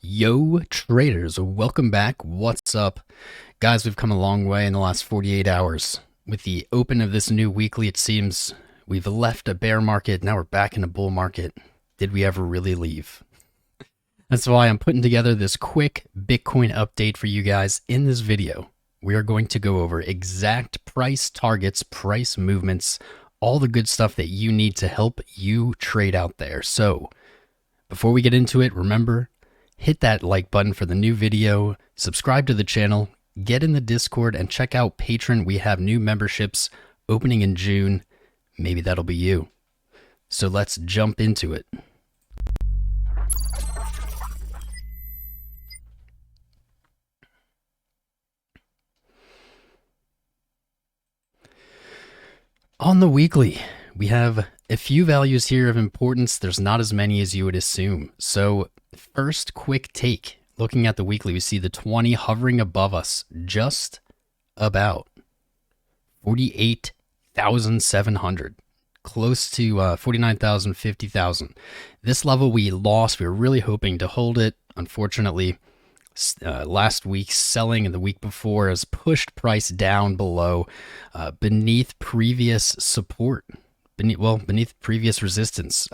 Yo traders, welcome back. What's up? Guys, we've come a long way in the last 48 hours. With the open of this new weekly, it seems we've left a bear market, now we're back in a bull market. Did we ever really leave? That's why I'm putting together this quick Bitcoin update for you guys. In this video, we are going to go over exact price targets, price movements, all the good stuff that you need to help you trade out there. So before we get into it, remember, hit that like button for the new video, subscribe to the channel, get in the Discord, and check out Patreon. We have new memberships opening in June. Maybe that'll be you. So let's jump into it. On the weekly, we have a few values here of importance. There's not as many as you would assume. So first quick take, looking at the weekly, we see the 20 hovering above us just about 48,700, close to 49,000, 50,000. This level we lost. We were really hoping to hold it. Unfortunately, last week's selling and the week before has pushed price down below, beneath previous support, beneath previous resistance.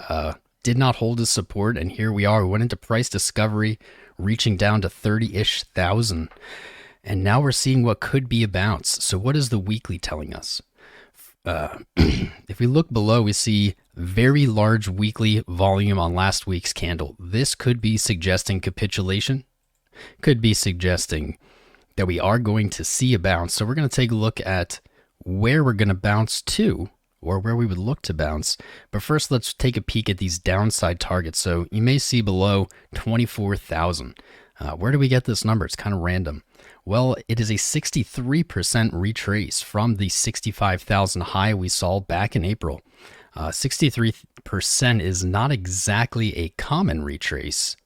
Did not hold as support, and here we are. We went into price discovery, reaching down to 30-ish thousand, and now we're seeing what could be a bounce. So what is the weekly telling us? If we look below, we see very large weekly volume on last week's candle. This could be suggesting capitulation, could be suggesting that we are going to see a bounce. So we're going to take a look at where we're going to bounce to, or where we would look to bounce. But first, let's take a peek at these downside targets. So you may see below 24,000. Where do we get this number? It's kind of random. Well, it is a 63% retrace from the 65,000 high we saw back in April. 63% is not exactly a common retrace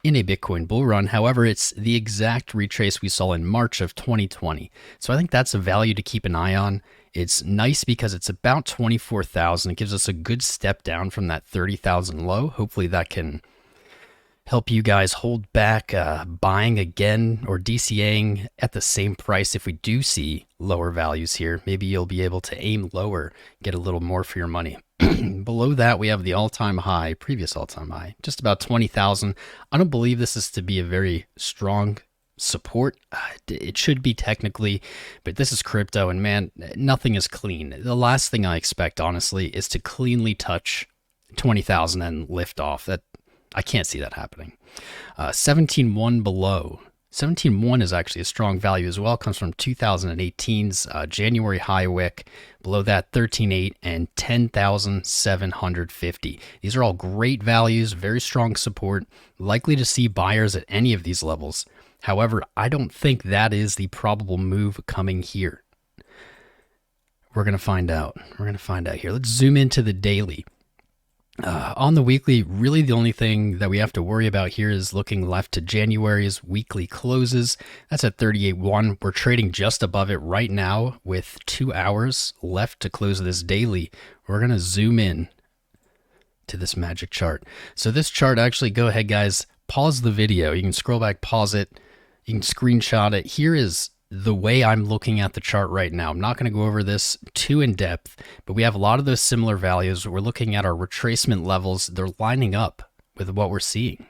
in a Bitcoin bull run. However, it's the exact retrace we saw in March of 2020. So I think that's a value to keep an eye on. It's nice because it's about 24,000. It gives us a good step down from that 30,000 low. Hopefully that can help you guys hold back buying again or DCAing at the same price. If we do see lower values here, maybe you'll be able to aim lower, get a little more for your money. Below that, we have the all-time high, previous all-time high, just about 20,000. I don't believe this is to be a very strong support. It should be technically, but this is crypto, and man, nothing is clean. The last thing I expect, honestly, is to cleanly touch 20,000 and lift off. That I can't see that happening. 17.1 below. 17.1 is actually a strong value as well. It comes from 2018's January high wick. Below that, 13.8 and 10,750. These are all great values, very strong support. Likely to see buyers at any of these levels. However, I don't think that is the probable move coming here. We're going to find out. We're going to find out here. Let's zoom into the daily. On the weekly, really the only thing that we have to worry about here is looking left to January's weekly closes. That's at 38.1. We're trading just above it right now with 2 hours left to close this daily. We're going to zoom in to this magic chart. So this chart, actually, go ahead, guys, pause the video. You can scroll back, pause it. You can screenshot it. Here is the way I'm looking at the chart right now. I'm not going to go over this too in depth, but we have a lot of those similar values. We're looking at our retracement levels. They're lining up with what we're seeing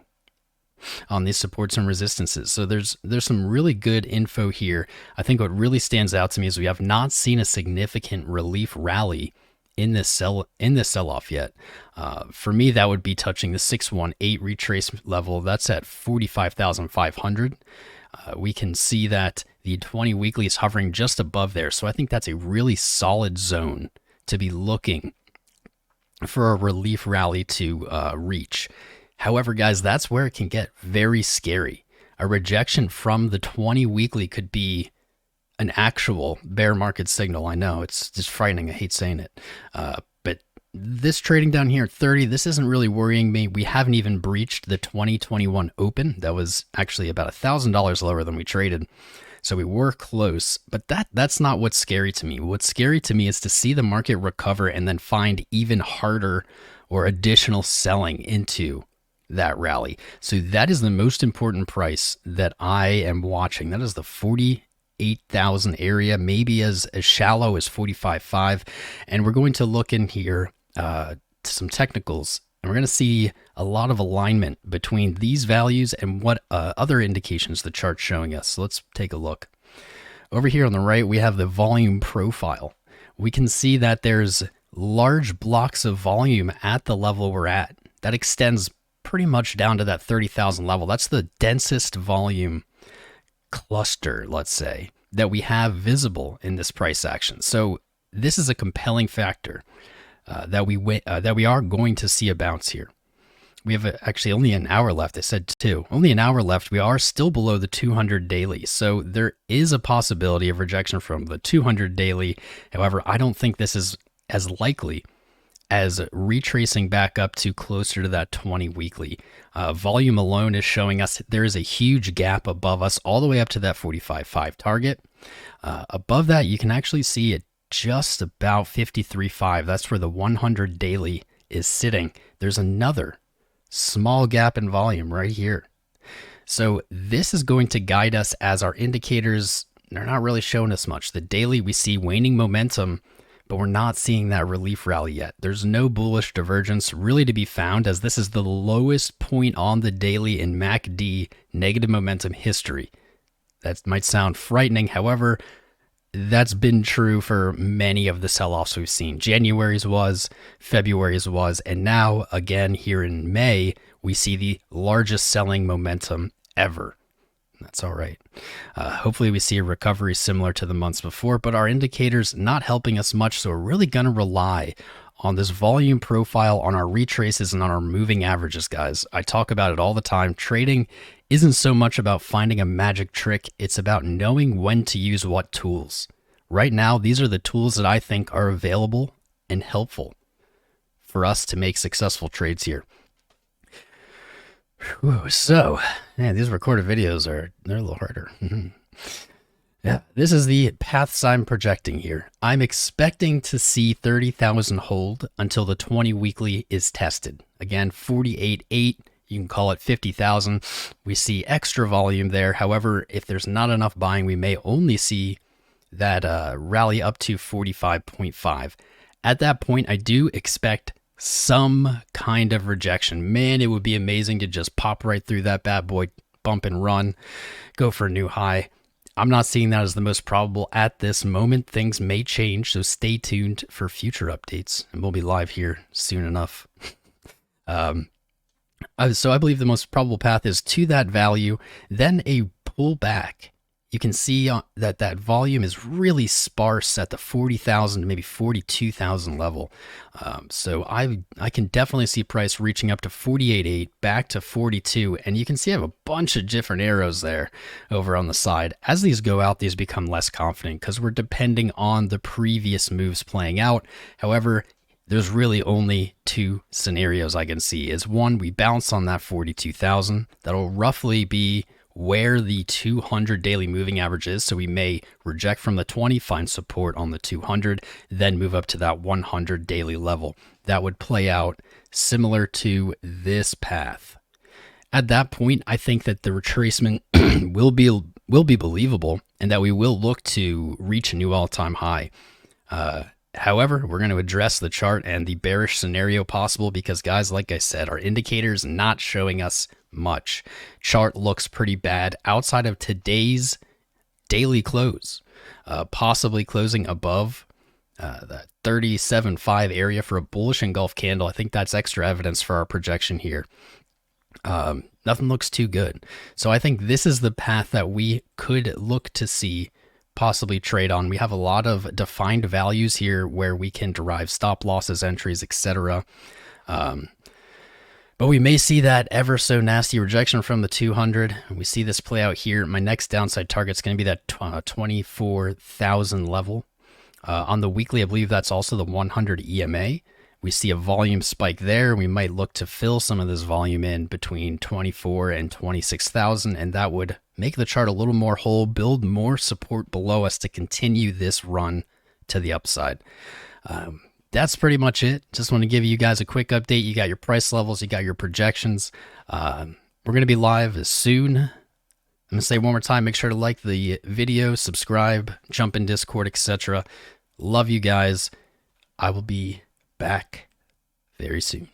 on these supports and resistances. So there's some really good info here. I think what really stands out to me is we have not seen a significant relief rally in this sell-off yet. For me, that would be touching the 618 retrace level. That's at 45,500. We can see that the 20 weekly is hovering just above there. So I think that's a really solid zone to be looking for a relief rally to reach. However, guys, that's where it can get very scary. A rejection from the 20 weekly could be an actual bear market signal. I know it's just frightening. I hate saying it. But this trading down here at 30, this isn't really worrying me. We haven't even breached the 2021 open. That was actually about $1,000 lower than we traded. So we were close, but that's not what's scary to me. What's scary to me is to see the market recover and then find even harder or additional selling into that rally. So that is the most important price that I am watching. That is the 48,000 area, maybe as shallow as 45.5. And we're going to look in here to some technicals, and we're going to see a lot of alignment between these values and what other indications the chart's showing us. So let's take a look. Over here on the right, we have the volume profile. We can see that there's large blocks of volume at the level we're at. That extends pretty much down to that 30,000 level. That's the densest volume cluster, let's say, that we have visible in this price action. So this is a compelling factor that we are going to see a bounce here. We have actually only an hour left. I said 2. Only an hour left. We are still below the 200 daily. So there is a possibility of rejection from the 200 daily. However, I don't think this is as likely as retracing back up to closer to that 20 weekly. Volume alone is showing us there is a huge gap above us all the way up to that 45.5 target. Above that, you can actually see it just about 53.5. That's where the 100 daily is sitting. There's another small gap in volume right here. So this is going to guide us as our indicators, they're not really showing us much. The daily, we see waning momentum, but we're not seeing that relief rally yet. There's no bullish divergence really to be found, as this is the lowest point on the daily in MACD negative momentum history. That might sound frightening. However, that's been true for many of the sell-offs we've seen. January's was, February's was, and now again here in May, we see the largest selling momentum ever. That's all right. Hopefully we see a recovery similar to the months before, but our indicators not helping us much, so we're really going to rely on this volume profile, on our retraces, and on our moving averages, guys. I talk about it all the time. Trading isn't so much about finding a magic trick. It's about knowing when to use what tools. Right now, these are the tools that I think are available and helpful for us to make successful trades here. Whew, so, man, these recorded videos they're a little harder. Yeah, this is the paths I'm projecting here. I'm expecting to see 30,000 hold until the 20 weekly is tested. Again, 48.8, you can call it 50,000. We see extra volume there. However, if there's not enough buying, we may only see that rally up to 45.5. At that point, I do expect some kind of rejection. Man, it would be amazing to just pop right through that bad boy, bump and run, go for a new high. I'm not seeing that as the most probable at this moment. Things may change, so stay tuned for future updates, and we'll be live here soon enough. So I believe the most probable path is to that value, then a pullback. You can see that that volume is really sparse at the 40,000 to maybe 42,000 level. So I can definitely see price reaching up to 48.8, back to 42, and you can see I have a bunch of different arrows there over on the side. As these go out, these become less confident because we're depending on the previous moves playing out. However, there's really only two scenarios I can see. Is one, we bounce on that 42,000. That'll roughly be where the 200 daily moving average is. So we may reject from the 20, find support on the 200, then move up to that 100 daily level. That would play out similar to this path. At that point, I think that the retracement will be believable, and that we will look to reach a new all-time high. However, we're going to address the chart and the bearish scenario possible because, guys, like I said, our indicators not showing us much. Chart looks pretty bad outside of today's daily close, possibly closing above that 37.5 area for a bullish engulf candle. I think that's extra evidence for our projection here. Nothing looks too good. So I think this is the path that we could look to see possibly trade on. We have a lot of defined values here where we can derive stop losses, entries, etc. But we may see that ever so nasty rejection from the 200. We see this play out here. My next downside target is going to be that 24,000 level. On the weekly, I believe that's also the 100 EMA. We see a volume spike there. We might look to fill some of this volume in between 24 and 26,000, and that would make the chart a little more whole, build more support below us to continue this run to the upside. that's pretty much it. Just want to give you guys a quick update. You got your price levels, you got your projections. We're going to be live as soon. I'm going to say one more time, make sure to like the video, subscribe, jump in Discord, etc. Love you guys. I will be back very soon.